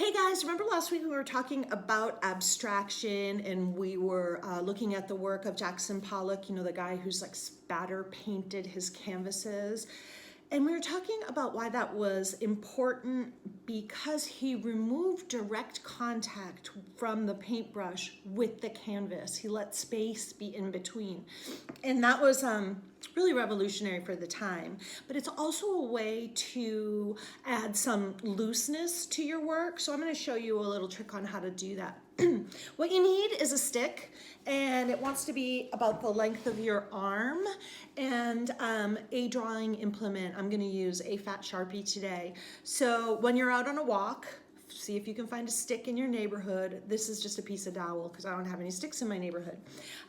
Hey guys, remember last week we were talking about abstraction and we were looking at the work of Jackson Pollock, you know, the guy who's like spatter painted his canvases. And we were talking about why that was important because he removed direct contact from the paintbrush with the canvas. He let space be in between. And that was really revolutionary for the time. But it's also a way to add some looseness to your work. So I'm going to show you a little trick on how to do that. What you need is a stick, and it wants to be about the length of your arm, and a drawing implement. I'm going to use a fat Sharpie today. So when you're out on a walk, see if you can find a stick in your neighborhood. This is just a piece of dowel because I don't have any sticks in my neighborhood.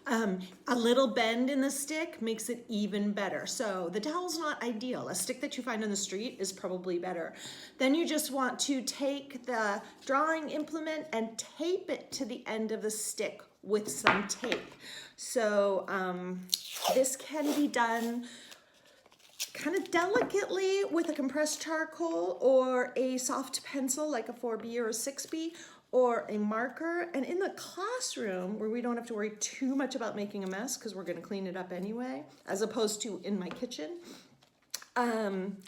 A little bend in the stick makes it even better. So the dowel's not ideal. A stick that you find on the street is probably better. Then you just want to take the drawing implement and tape it to the end of the stick with some tape. So this can be done kind of delicately with a compressed charcoal or a soft pencil like a 4B or a 6B or a marker. And in the classroom where we don't have to worry too much about making a mess because we're going to clean it up anyway, as opposed to in my kitchen,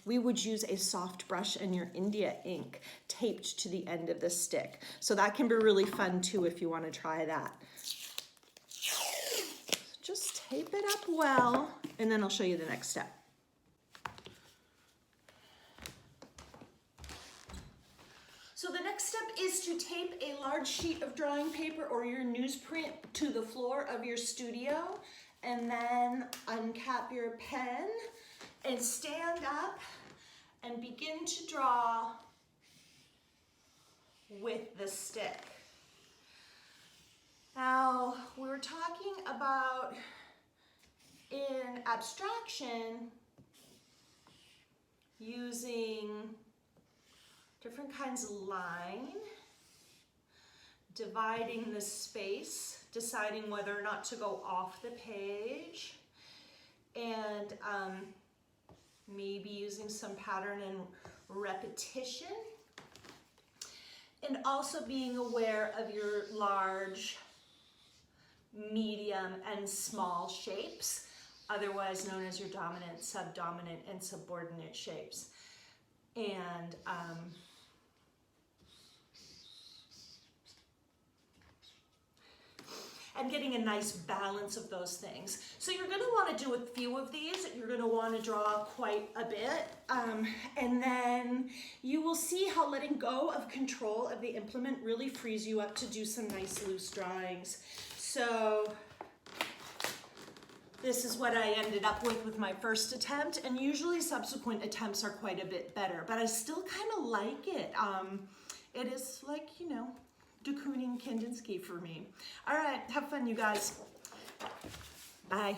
we would use a soft brush and your India ink taped to the end of the stick. So that can be really fun too if you want to try that. Just tape it up well, and then I'll show you the next step. So the next step is to tape a large sheet of drawing paper or your newsprint to the floor of your studio, and then uncap your pen and stand up and begin to draw with the stick. Now, we were talking about in abstraction using different kinds of line, dividing the space, deciding whether or not to go off the page, and maybe using some pattern and repetition, and also being aware of your large, medium, and small shapes, otherwise known as your dominant, subdominant, and subordinate shapes. And getting a nice balance of those things. So you're gonna wanna do a few of these. You're gonna wanna draw quite a bit. And then you will see how letting go of control of the implement really frees you up to do some nice loose drawings. So this is what I ended up with my first attempt, and usually subsequent attempts are quite a bit better, but I still kind of like it. It is like, you know, de Kooning Kandinsky for me. All right, have fun, you guys. Bye.